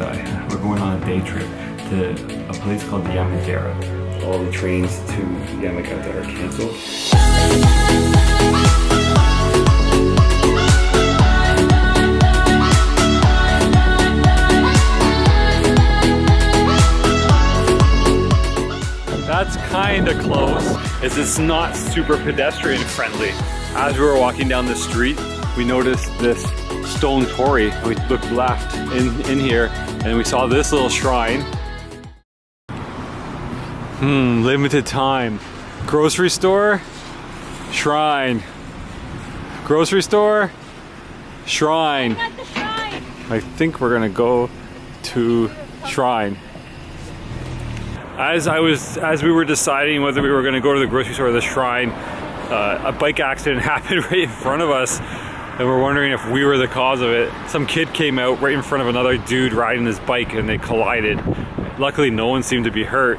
Sendai. We're going on a day trip to a place called Yamagata. All the trains to Yamagata are canceled. That's kind of close, as it's not super pedestrian friendly. As we were walking down the street, we noticed this stone torii. We looked left in here and we saw this little shrine. Limited time. Grocery store, shrine. Grocery store, shrine. I think we're gonna go to shrine. As we were deciding whether we were going to go to the grocery store or the shrine, a bike accident happened right in front of us, and we're wondering if we were the cause of it. Some kid came out right in front of another dude riding his bike, and they collided. Luckily, no one seemed to be hurt.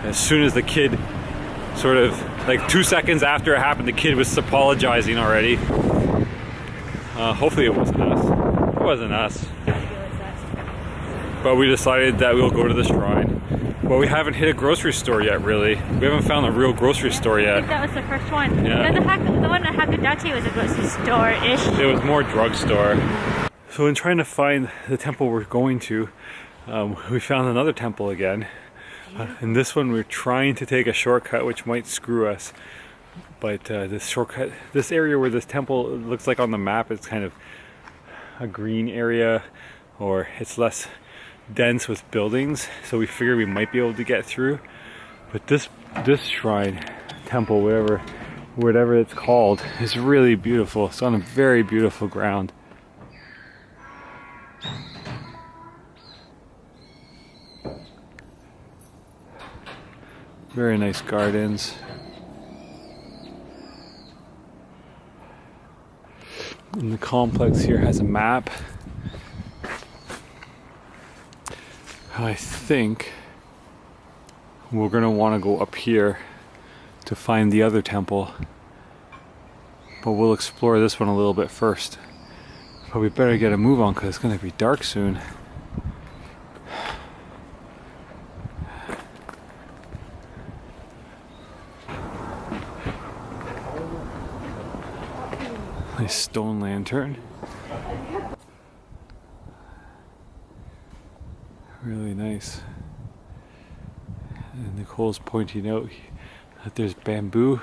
As soon as the kid, sort of like 2 seconds after it happened, the kid was apologizing already. Hopefully, it wasn't us. It wasn't us. But we decided that we'll go to the shrine. Well, we haven't hit a grocery store yet, really. We haven't found a real grocery store yet. I think that was the first one. Yeah. The one at Hakodate was a grocery store-ish. It was more drugstore. So in trying to find the temple we're going to, we found another temple again. And this one we're trying to take a shortcut, which might screw us. But this shortcut, this area where this temple looks like on the map, it's kind of a green area, or it's less dense with buildings, so we figured we might be able to get through. But this shrine, temple, whatever it's called, is really beautiful. It's on a very beautiful ground. Very nice gardens. And the complex here has a map. I think we're going to want to go up here to find the other temple, but we'll explore this one a little bit first. But we better get a move on because it's going to be dark soon. Nice stone lantern. Really nice. And Nicole's pointing out that there's bamboo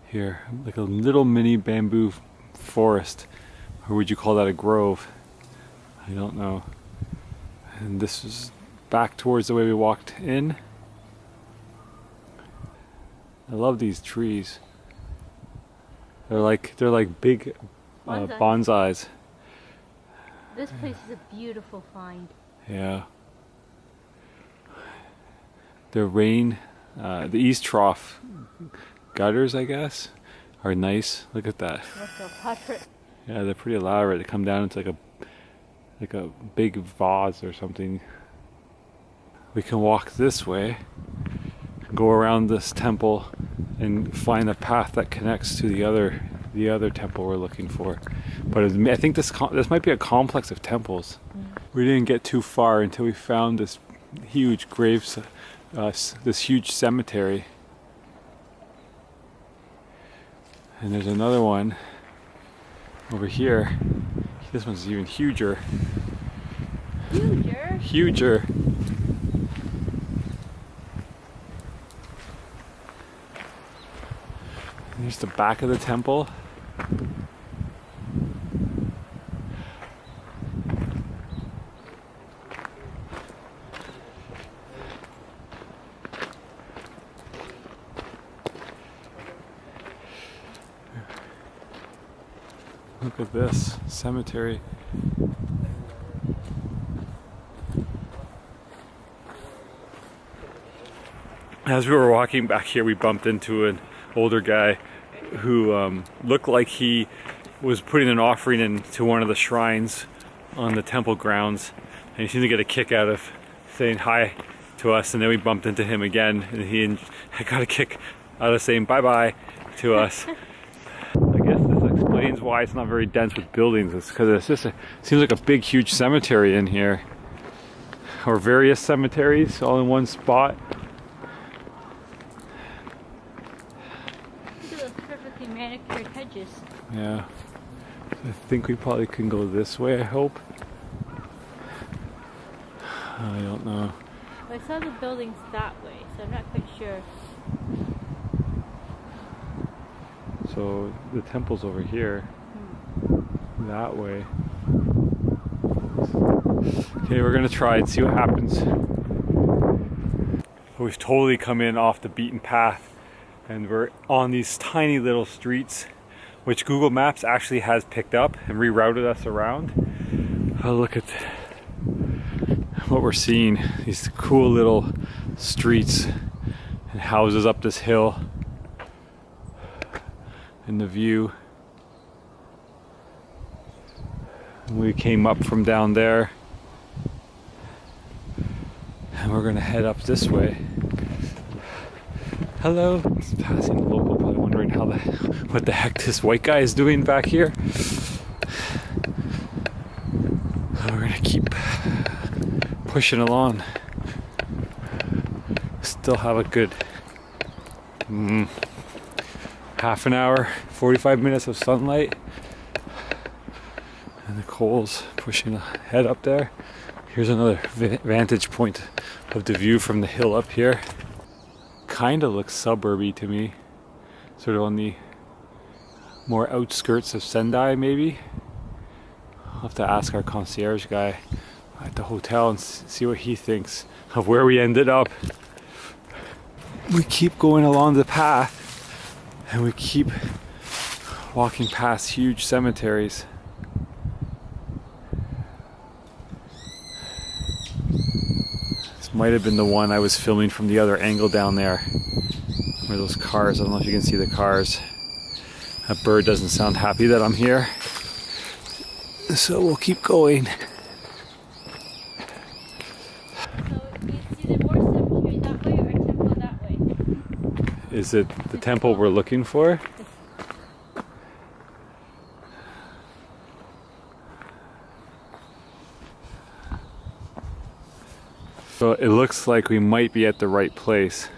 here, like a little mini bamboo forest. Or would you call that a grove? I don't know. And this is back towards the way we walked in. I love these trees. They're like big bonsais. This place is a beautiful find. Yeah. The rain, the east trough gutters, I guess, are nice. Look at that. Yeah, they're pretty elaborate. They come down into like a big vase or something. We can walk this way, go around this temple, and find a path that connects to the other temple we're looking for. But I think this might be a complex of temples. We didn't get too far until we found this huge this huge cemetery. And there's another one over here. This one's even huger. Huger? And here's the back of the temple. Look at this cemetery. As we were walking back here, we bumped into an older guy who looked like he was putting an offering into one of the shrines on the temple grounds, and he seemed to get a kick out of saying hi to us. And then we bumped into him again, and he got a kick out of saying bye-bye to us. I guess this explains why it's not very dense with buildings. It's because it's just seems like a big, huge cemetery in here. or various cemeteries all in one spot. Look at those perfectly manicured hedges. Yeah. I think we probably can go this way, I hope. I don't know. Well, I saw the buildings that way, so I'm not quite sure. So the temple's over here. That way. Okay, we're gonna try and see what happens. We've totally come in off the beaten path and we're on these tiny little streets which Google Maps actually has picked up and rerouted us around. Oh, look at what we're seeing. These cool little streets and houses up this hill and the view. We came up from down there and we're gonna head up this way. Hello. It's passing a local, probably wondering what the heck this white guy is doing back here. We're gonna keep pushing along. Still have a good half an hour, 45 minutes of sunlight. And the coals pushing ahead up there. Here's another vantage point of the view from the hill up here. Kind of looks suburby to me. Sort of on the more outskirts of Sendai, maybe. I'll have to ask our concierge guy at the hotel and see what he thinks of where we ended up. We keep going along the path and we keep walking past huge cemeteries. Might have been the one I was filming from the other angle down there. Where those cars, I don't know if you can see the cars. That bird doesn't sound happy that I'm here. So we'll keep going. So is there more cemetery that way or temple that way? Is it the temple we're looking for? So it looks like we might be at the right place.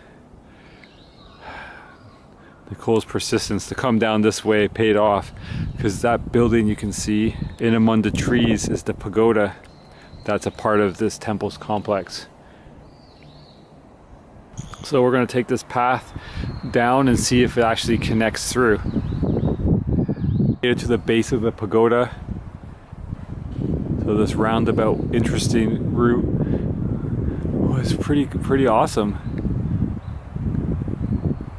Nicole's persistence to come down this way paid off, because that building you can see in among the trees is the pagoda. That's a part of this temple's complex. So we're going to take this path down and see if it actually connects through. Get to the base of the pagoda. So this roundabout, interesting route was pretty awesome.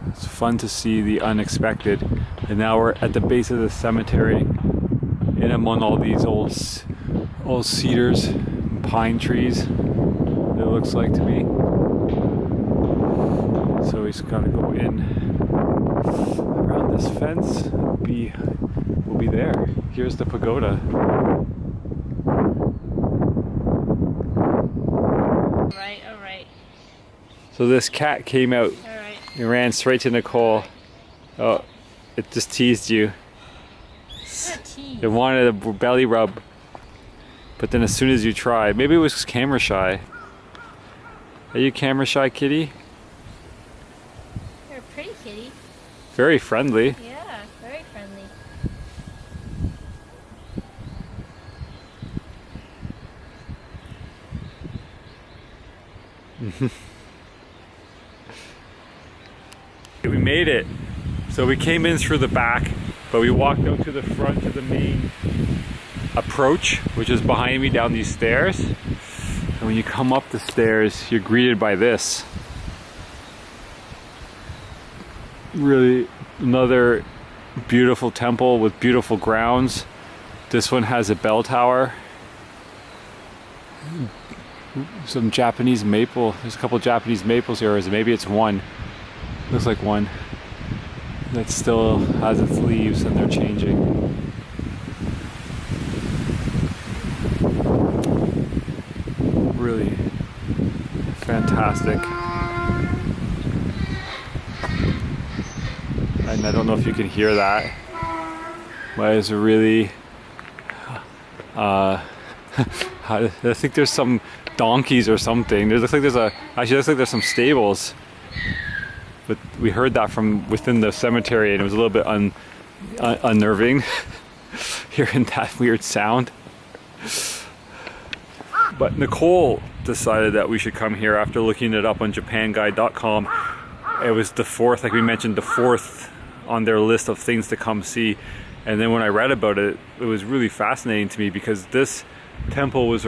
It's fun to see the unexpected. And now we're at the base of the cemetery, in among all these old cedars and pine trees, it looks like to me. So we just gotta go in around this fence. We'll be there. Here's the pagoda. Alright. So this cat came out. Alright. It ran straight to Nicole. Oh, it just teased you. It wanted a belly rub. But then as soon as you try, maybe it was camera shy. Are you camera shy, kitty? You're a pretty kitty. Very friendly. Yeah, very friendly. We made it. So we came in through the back, but we walked out to the front to the main approach, which is behind me down these stairs. And when you come up the stairs, you're greeted by this. Really another beautiful temple with beautiful grounds. This one has a bell tower. Some Japanese maple. There's a couple Japanese maples here, or maybe it's one. Looks like one that still has its leaves and they're changing. Really fantastic. And I don't know if you can hear that, but it's a really I think there's some donkeys or something. There looks like there's some stables. But we heard that from within the cemetery, and it was a little bit unnerving hearing that weird sound. But Nicole decided that we should come here after looking it up on japanguide.com. It was the fourth, like we mentioned, the fourth on their list of things to come see. And then when I read about it, it was really fascinating to me because this temple was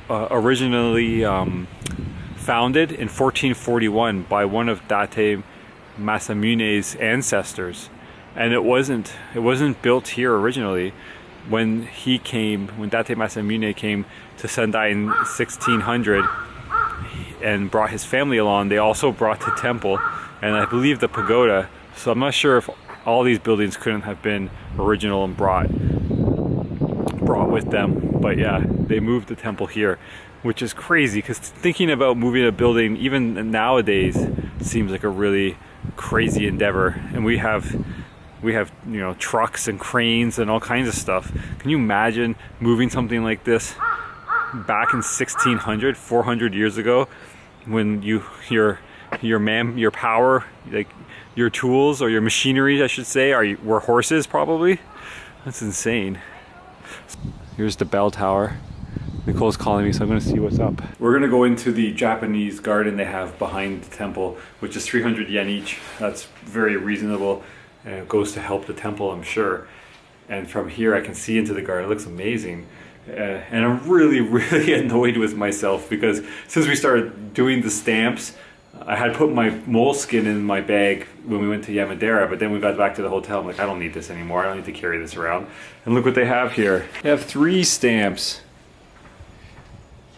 originally founded in 1441 by one of Date Masamune's ancestors, and it wasn't built here originally. When Date Masamune came to Sendai in 1600 and brought his family along, they also brought the temple and I believe the pagoda. So I'm not sure if all these buildings couldn't have been original and brought with them, but yeah, they moved the temple here, which is crazy because thinking about moving a building even nowadays seems like a really crazy endeavor. And we have trucks and cranes and all kinds of stuff. Can you imagine moving something like this back in 1600, 400 years ago, when your power, like your tools or your machinery, I should say, were horses probably? That's insane. Here's the bell tower. Nicole's calling me, so I'm going to see what's up. We're going to go into the Japanese garden they have behind the temple, which is 300 yen each. That's very reasonable, and it goes to help the temple, I'm sure. And from here I can see into the garden. It looks amazing. And I'm really, really annoyed with myself because since we started doing the stamps, I had put my moleskin in my bag when we went to Yamadera, but then we got back to the hotel. I'm like, I don't need this anymore. I don't need to carry this around. And look what they have here. They have 3 stamps.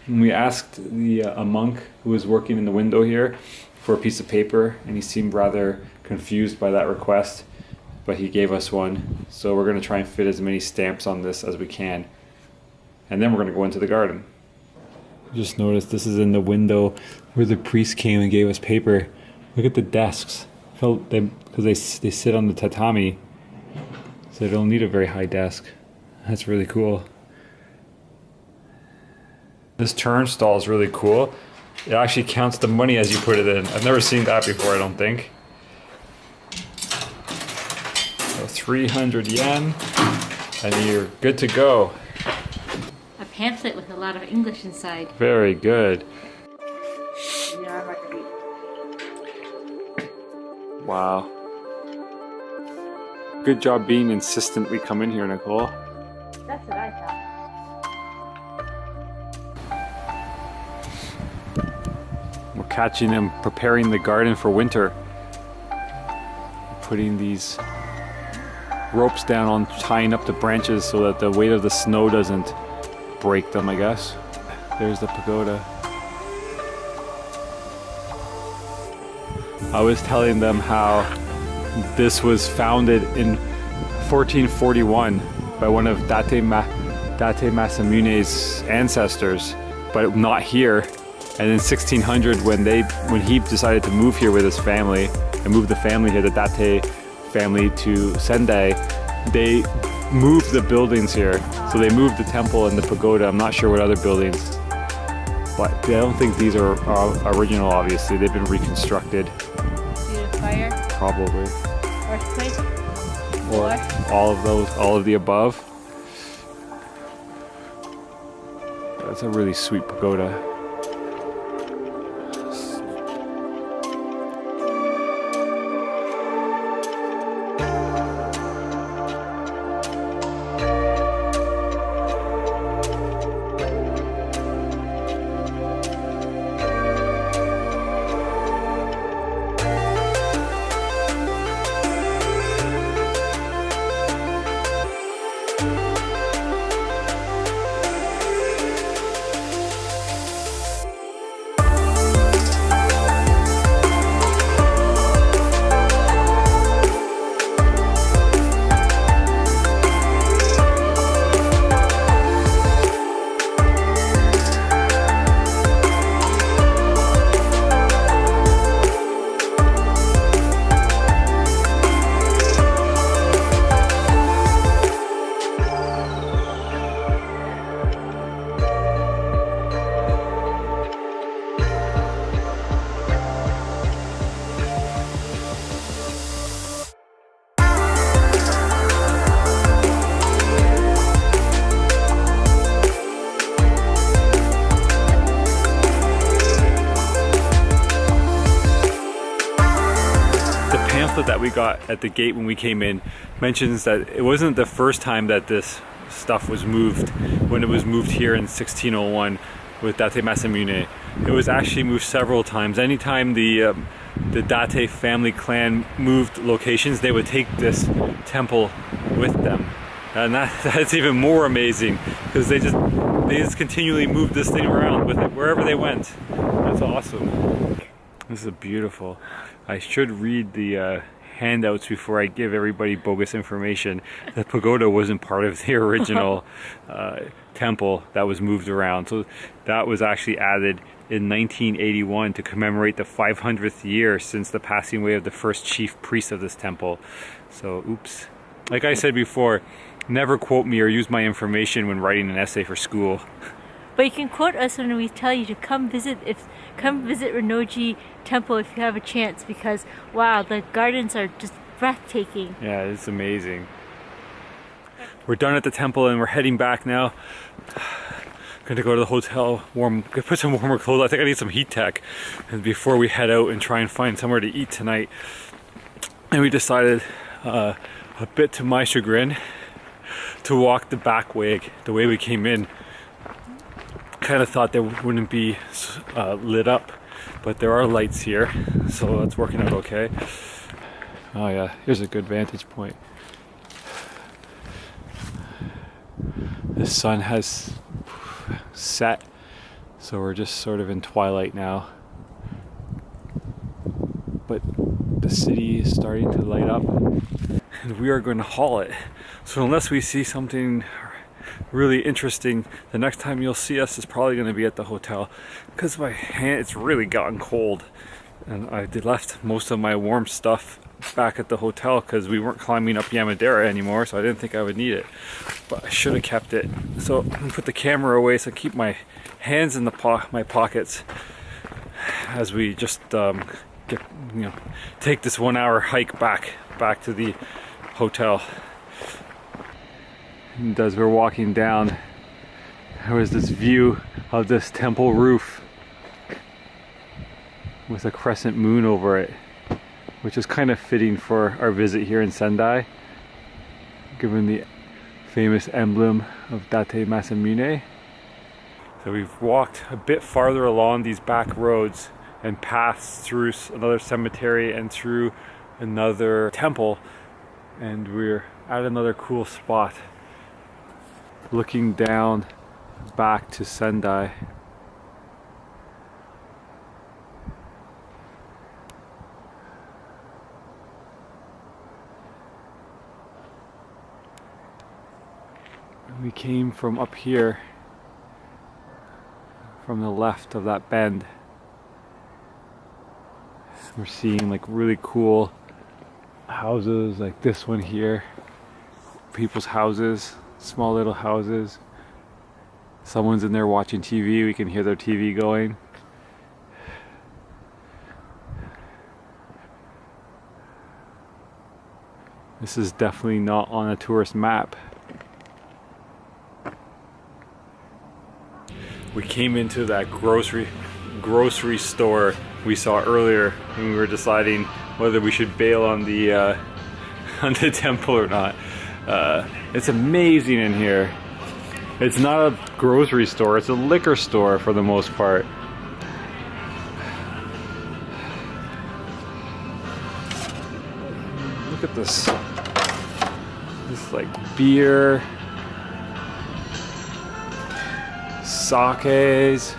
And we asked a monk who was working in the window here for a piece of paper, and he seemed rather confused by that request, but he gave us one. So we're going to try and fit as many stamps on this as we can. And then we're going to go into the garden. Just noticed this is in the window where the priest came and gave us paper. Look at the desks. Because they sit on the tatami, so they don't need a very high desk. That's really cool. This turnstile is really cool. It actually counts the money as you put it in. I've never seen that before, I don't think. So 300 yen, and you're good to go. A pamphlet with a lot of English inside. Very good. Wow. Good job being insistent we come in here, Nicole. That's what I thought. We're catching them preparing the garden for winter. Putting these ropes down on tying up the branches so that the weight of the snow doesn't break them, I guess. There's the pagoda. I was telling them how this was founded in 1441 by one of Date Masamune's ancestors, but not here. And in 1600, when he decided to move here with his family and move the family here, the Date family, to Sendai, they moved the buildings here. So they moved the temple and the pagoda. I'm not sure what other buildings, but I don't think these are original. Obviously, they've been reconstructed. Due to fire? Probably. Earthquake? Or all of those, all of the above. That's a really sweet pagoda. that we got at the gate when we came in mentions that it wasn't the first time that this stuff was moved. When it was moved here in 1601 with Date Masamune, it was actually moved several times. Anytime the Date family clan moved locations, they would take this temple with them. And that's even more amazing, because they just continually moved this thing around with it wherever they went. That's awesome. This is beautiful. I should read the handouts before I give everybody bogus information. The pagoda wasn't part of the original temple that was moved around. So that was actually added in 1981 to commemorate the 500th year since the passing away of the first chief priest of this temple. So oops. Like I said before, never quote me or use my information when writing an essay for school. But you can quote us when we tell you to come visit Rinnō-ji Temple if you have a chance, because wow, the gardens are just breathtaking. Yeah, it's amazing. We're done at the temple and we're heading back now. Gonna go to the hotel, put some warmer clothes. I think I need some heat tech, and before we head out and try and find somewhere to eat tonight. And we decided, a bit to my chagrin, to walk the back way, the way we came in. Kind of thought there wouldn't be lit up, but there are lights here, so that's working out okay. Oh yeah, here's a good vantage point. The sun has set, so we're just sort of in twilight now. But the city is starting to light up, and we are going to haul it. So unless we see something really interesting, the next time you'll see us is probably going to be at the hotel, because my hand, it's really gotten cold, and I left most of my warm stuff back at the hotel because we weren't climbing up Yamadera anymore, so I didn't think I would need it, but I should have kept it. So I'm gonna put the camera away so I keep my hands in my pockets as we just take this 1 hour hike back to the hotel. And as we're walking down, there was this view of this temple roof with a crescent moon over it, which is kind of fitting for our visit here in Sendai, given the famous emblem of Date Masamune. So we've walked a bit farther along these back roads and passed through another cemetery and through another temple, and we're at another cool spot, looking down back to Sendai. We came from up here, from the left of that bend. We're seeing like really cool houses like this one here. People's houses, small little houses. Someone's in there watching TV, we can hear their TV going. This is definitely not on a tourist map. We came into that grocery store we saw earlier when we were deciding whether we should bail on the on the temple or not. It's amazing in here. It's not a grocery store, it's a liquor store for the most part. Look at this. This is like beer, sakes,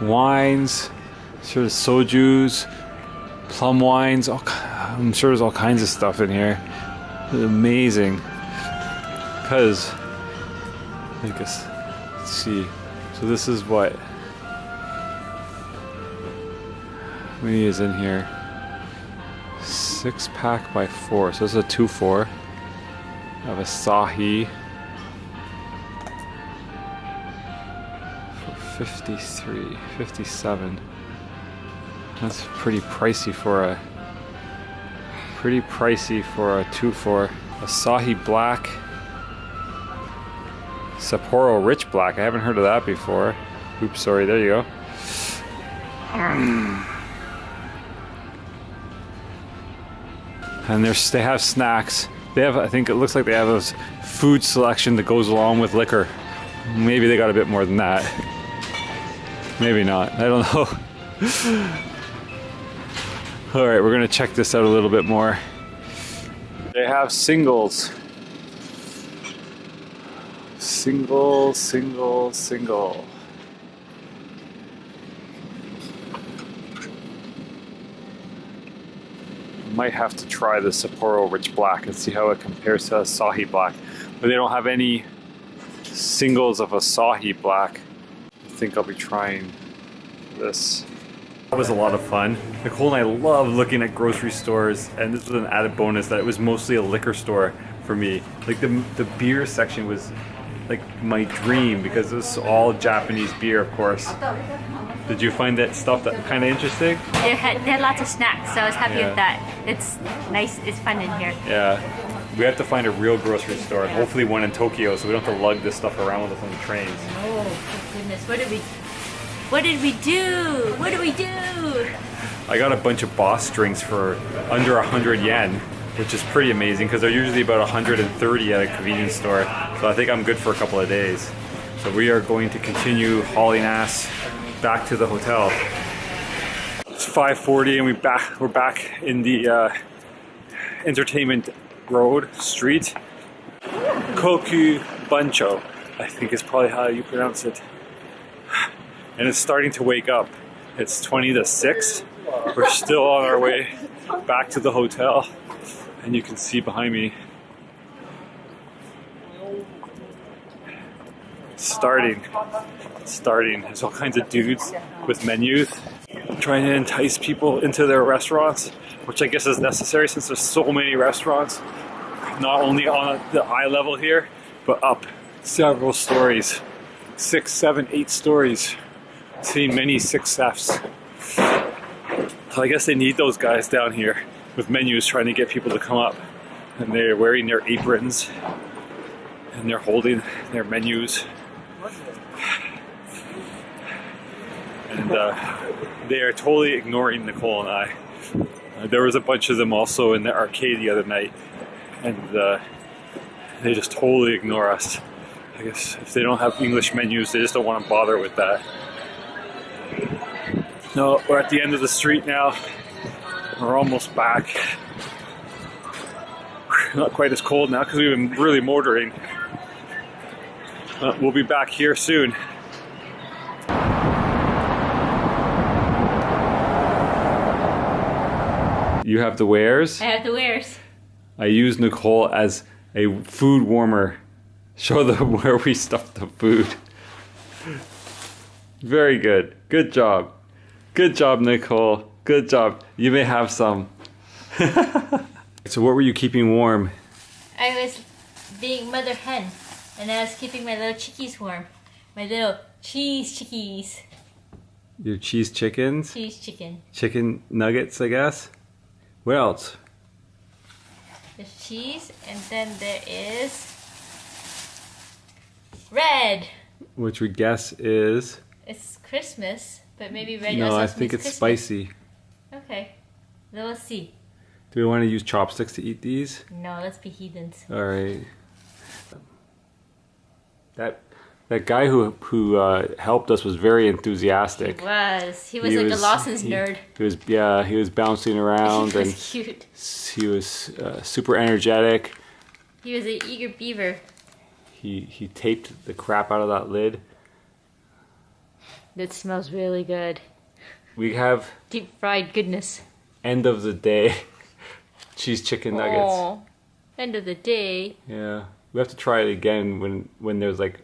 wines, sure there's sojus, plum wines, I'm sure there's all kinds of stuff in here. It's amazing. Because, I guess, let's see, so this is what many is in here. 6-pack by 4, so this is a 2-4 of Asahi. 53, 57. That's pretty pricey for a 2-4. Asahi Black, Sapporo Rich Black. I haven't heard of that before. Oops, sorry. There you go. And they have snacks. They have, I think it looks like they have a food selection that goes along with liquor. Maybe they got a bit more than that. Maybe not. I don't know. All right, we're gonna check this out a little bit more. They have singles. Single, single, single. Might have to try the Sapporo Rich Black and see how it compares to Asahi Black. But they don't have any singles of Asahi Black. I think I'll be trying this. That was a lot of fun. Nicole and I love looking at grocery stores, and this was an added bonus that it was mostly a liquor store for me. Like the beer section was like my dream because it was all Japanese beer, of course. Did you find that stuff that kind of interesting? They had lots of snacks, so I was happy with that. It's nice, it's fun in here. Yeah. We have to find a real grocery store, and hopefully one in Tokyo, so we don't have to lug this stuff around with us on the trains. Oh, goodness. What did we do? What did we do? I got a bunch of Boss drinks for under 100 yen, which is pretty amazing because they're usually about 130 at a convenience store. So I think I'm good for a couple of days. So we are going to continue hauling ass back to the hotel. It's 5:40 and we're back in the entertainment road street. Koku Bancho, I think is probably how you pronounce it. And it's starting to wake up. It's 20 to 6. We're still on our way back to the hotel. And you can see behind me, it's starting. There's all kinds of dudes with menus trying to entice people into their restaurants, which I guess is necessary since there's so many restaurants, not only on the eye level here, but up several stories, 6, 7, 8 stories. Seen many 6Fs. So I guess they need those guys down here with menus trying to get people to come up. And they're wearing their aprons and they're holding their menus. And they are totally ignoring Nicole and I. There was a bunch of them also in the arcade the other night, and they just totally ignore us. I guess if they don't have English menus, they just don't want to bother with that. No, we're at the end of the street now. We're almost back. Not quite as cold now because we've been really motoring. We'll be back here soon. You have the wares? I have the wares. I use Nicole as a food warmer. Show them where we stuffed the food. Very good. Good job. Good job, Nicole. Good job. You may have some. So what were you keeping warm? I was being mother hen, and I was keeping my little chickies warm. My little cheese chickies. Your cheese chickens? Cheese chicken. Chicken nuggets, I guess? What else? There's cheese, and then there is red. Which we guess is... It's Christmas, but maybe red No, also I think means it's Christmas. spicy. Okay, then let's see. Do we want to use chopsticks to eat these? No, let's be heathens. All right. That guy who helped us was very enthusiastic. He was like a Lawson's nerd. He was bouncing around He was and cute. he was super energetic. He was an eager beaver. He taped the crap out of that lid. That smells really good. We have Deep fried goodness. end of the day cheese chicken nuggets. Aww. End of the day. Yeah, we have to try it again when there's like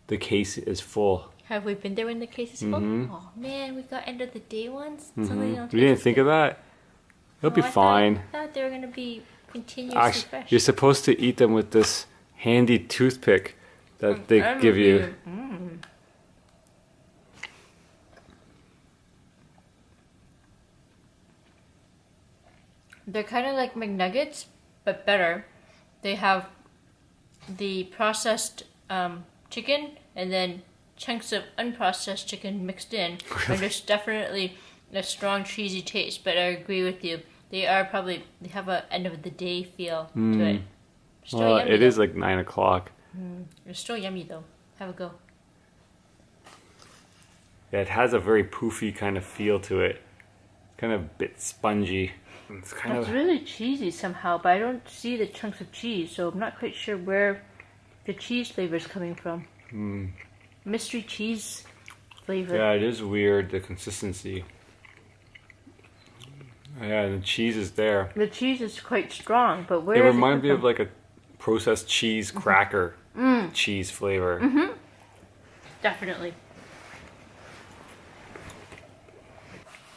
the case is full. Have we been there when the case is full? Mm-hmm. Oh man, we got end of the day ones. Mm-hmm. We didn't think of that. It'll be I fine. thought they were gonna be continuously Actually, fresh. you're supposed to eat them with this handy toothpick that they give you. They're kind of like McNuggets, but better. They have the processed chicken and then chunks of unprocessed chicken mixed in. And there's definitely a strong cheesy taste, but I agree with you. They have a end of the day feel to it. Still Well, yummy, it is though. like 9 o'clock. It's still yummy though. Have a go. Yeah, it has a very poofy kind of feel to it. Kind of a bit spongy. It's kind It's of really cheesy somehow, but I don't see the chunks of cheese, so I'm not quite sure where the cheese flavor is coming from. Mystery cheese flavor. yeah, it is weird, the consistency. Yeah, the cheese is there. The cheese is quite strong, but It where is reminds me it of like a processed cheese cracker cheese flavor. Definitely.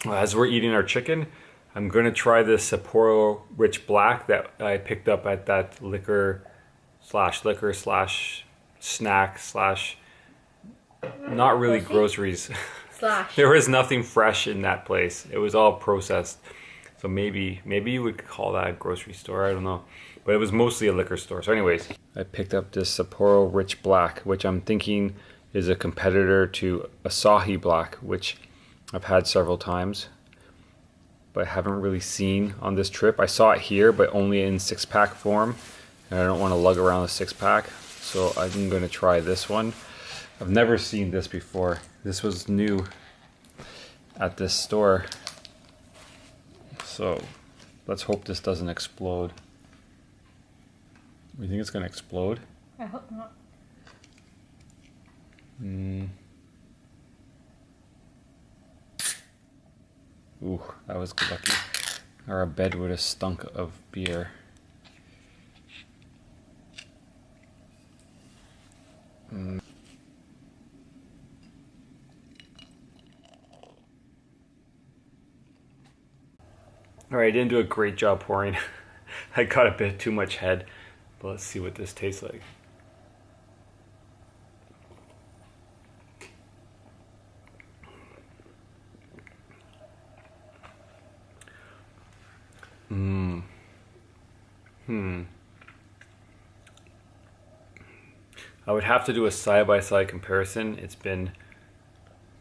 As we're eating our chicken, I'm going to try this Sapporo Rich Black that I picked up at that liquor slash snack slash not really groceries. Slash. There was nothing fresh in that place. It was all processed. So maybe you would call that a grocery store. I don't know. But it was mostly a liquor store. So anyways, I picked up this Sapporo Rich Black, which I'm thinking is a competitor to Asahi Black, which I've had several times, but haven't really seen on this trip. I saw it here, but only in 6-pack form. And I don't want to lug around a 6-pack. So I'm going to try this one. I've never seen this before. This was new at this store. So let's hope this doesn't explode. You think it's going to explode? I hope not. Ooh, that was lucky. Or our bed would have stunk of beer. Alright, I didn't do a great job pouring. I got a bit too much head. But let's see what this tastes like. I would have to do a side-by-side comparison. It's been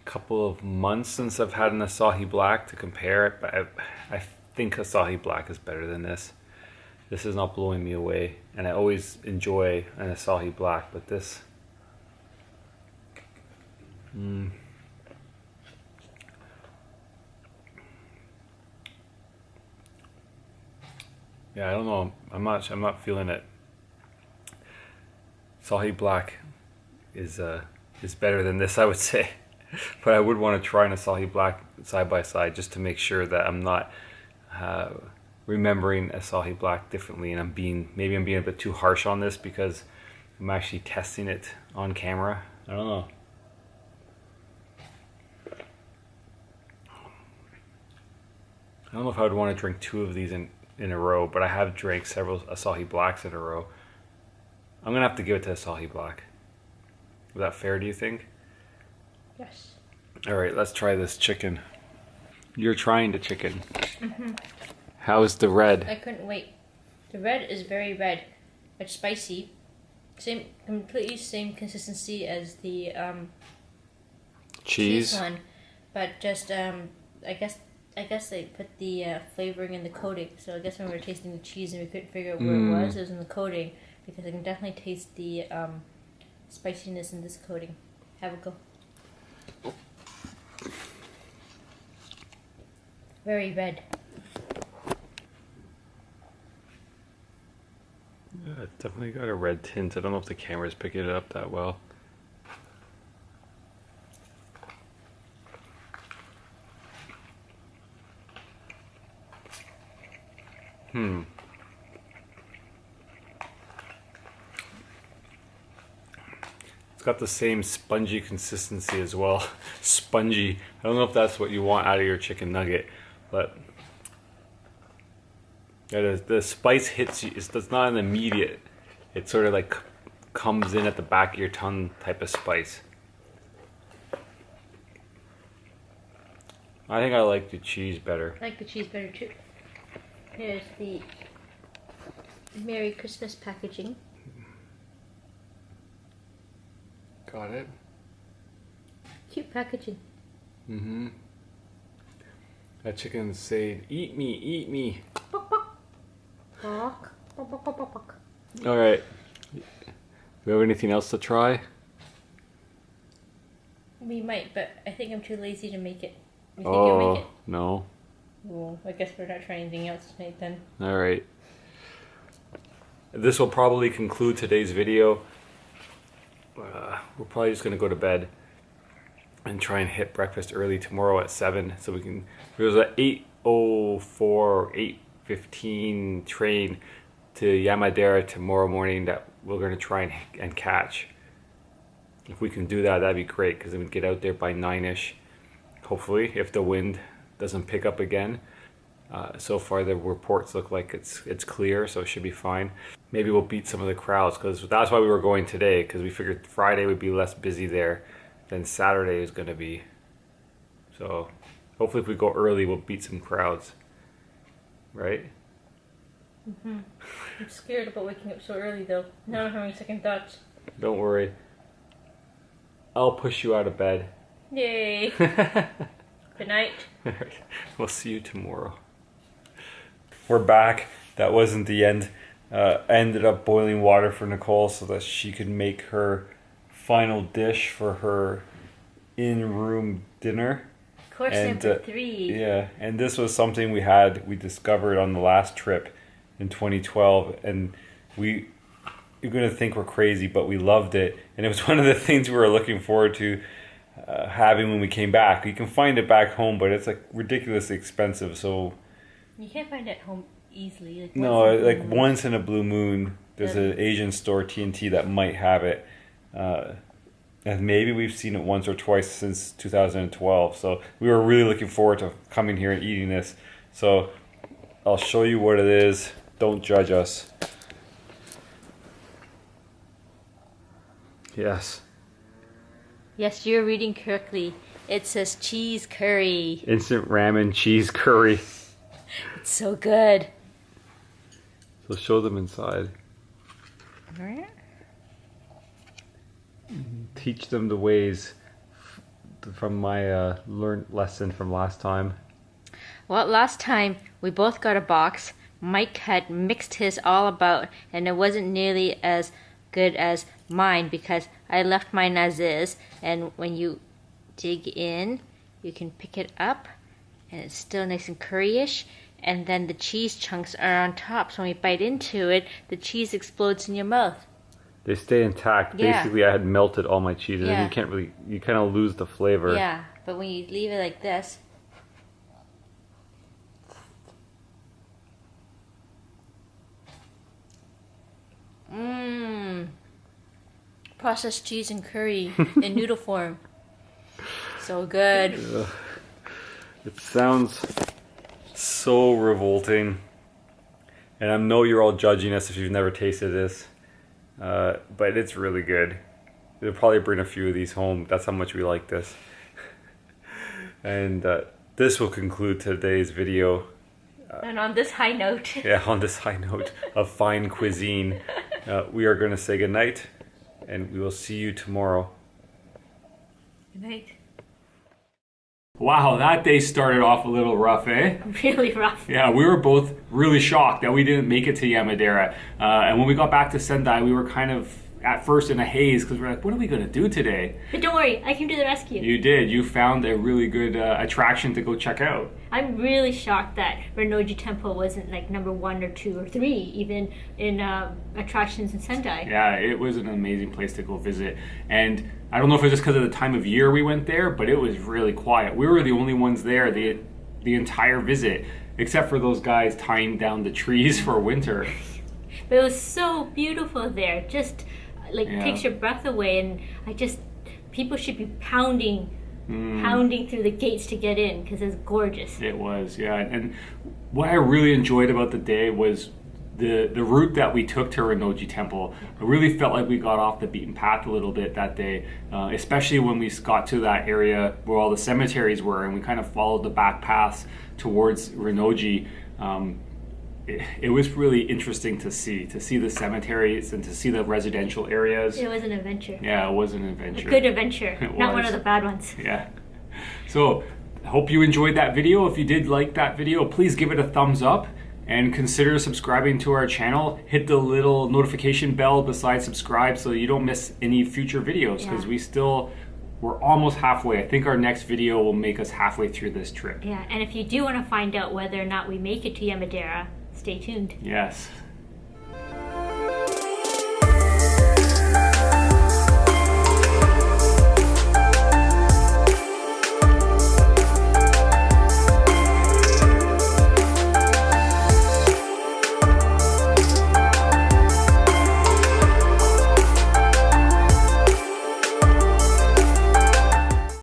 a couple of months since I've had an Asahi Black to compare it, but I think Asahi Black is better than this. This is not blowing me away, and I always enjoy an Asahi Black, but this... Yeah, I don't know. I'm not feeling it. Asahi Black is better than this, I would say. But I would want to try an Asahi Black side by side just to make sure that I'm not remembering Asahi Black differently, and maybe I'm being a bit too harsh on this because I'm actually testing it on camera. I don't know. I don't know if I would want to drink 2 of these in a row, but I have drank several Asahi Blacks in a row. I'm gonna have to give it to Asahi Black. Is that fair, do you think? Yes. Alright, let's try this chicken. You're trying the chicken. How's the red? I couldn't wait. The red is very red. It's spicy. Completely same consistency as the Cheese? one, but just I guess they put the flavoring in the coating. So I guess when we were tasting the cheese and we couldn't figure out where it was in the coating, because I can definitely taste the spiciness in this coating. Have a go. Very red. Yeah, it's definitely got a red tint. I don't know if the camera's picking it up that well. It's got the same spongy consistency as well. Spongy. I don't know if that's what you want out of your chicken nugget, but yeah, the spice hits you. It's not an immediate. It sort of like comes in at the back of your tongue type of spice. I think I like the cheese better. I like the cheese better too. Here's the Merry Christmas packaging. Got it. Cute packaging. I That chicken's saying, eat me, eat me. Alright. Do you have anything else to try? We might, but I think I'm too lazy to make it. You think you'll make it? No. Well, I guess we're not trying anything else tonight then. Alright. This will probably conclude today's video. We're probably just going to go to bed and try and hit breakfast early tomorrow at 7 so we can. There's an 8:04, 8:15 train to Yamadera tomorrow morning that we're going to try and catch. If we can do that, that'd be great, because then we'd get out there by 9ish, hopefully, if the wind doesn't pick up again. So far the reports look like it's clear, so it should be fine. Maybe we'll beat some of the crowds, because that's why we were going today, because we figured Friday would be less busy there than Saturday is going to be. So hopefully if we go early, we'll beat some crowds. Right? Mm-hmm. I'm scared about waking up so early though. Now I'm having second thoughts. Don't worry. I'll push you out of bed. Yay. Good night. We'll see you tomorrow. We're back. That wasn't the end. I ended up boiling water for Nicole so that she could make her final dish for her in-room dinner. Course number 3. Yeah, and this was something we discovered on the last trip in 2012, and you're gonna think we're crazy, but we loved it, and it was one of the things we were looking forward to having when we came back. You can find it back home, but it's like ridiculously expensive. So you can't find it at home easily. Once in a blue moon, there's an Asian store, TNT, that might have it. And maybe we've seen it once or twice since 2012. So we were really looking forward to coming here and eating this. So I'll show you what it is. Don't judge us. Yes. Yes, you're reading correctly. It says cheese curry. Instant ramen cheese curry. It's so good. So show them inside. Alright. Teach them the ways from my learned lesson from last time. Well, last time we both got a box. Mike had mixed his all about, and it wasn't nearly as good as mine because I left mine as is, and when you dig in you can pick it up and it's still nice and curryish, and then the cheese chunks are on top, so when you bite into it the cheese explodes in your mouth. They stay intact. Yeah. Basically I had melted all my cheese, Yeah. and you kind of lose the flavor. Yeah, but when you leave it like this, processed cheese and curry in noodle form. So good. It sounds so revolting. And I know you're all judging us if you've never tasted this. But it's really good. We'll probably bring a few of these home. That's how much we like this. And this will conclude today's video. And on this high note. Yeah, on this high note of fine cuisine, we are going to say goodnight, and we will see you tomorrow. Good night. Wow, that day started off a little rough, eh? Really rough. Yeah, we were both really shocked that we didn't make it to Yamadera. And when we got back to Sendai, we were kind of at first in a haze because we're like, what are we going to do today? But don't worry, I came to the rescue. You did. You found a really good attraction to go check out. I'm really shocked that Rinnō-ji Temple wasn't like number 1 or 2 or 3, even in attractions in Sendai. Yeah, it was an amazing place to go visit. And I don't know if it's just because of the time of year we went there, but it was really quiet. We were the only ones there the entire visit, except for those guys tying down the trees for winter. But it was so beautiful there. Just takes your breath away, and people should be pounding through the gates to get in because it's gorgeous. It was, yeah. And what I really enjoyed about the day was the route that we took to Rinnō-ji Temple. I really felt like we got off the beaten path a little bit that day, especially when we got to that area where all the cemeteries were, and we kind of followed the back paths towards Rinnoji. It was really interesting to see the cemeteries and to see the residential areas. It was an adventure. Yeah, it was an adventure. A good adventure, not one of the bad ones. Yeah. So hope you enjoyed that video. If you did like that video, please give it a thumbs up and consider subscribing to our channel. Hit the little notification bell beside subscribe so you don't miss any future videos, because we're almost halfway. I think our next video will make us halfway through this trip. Yeah, and if you do want to find out whether or not we make it to Yamadera, stay tuned. Yes.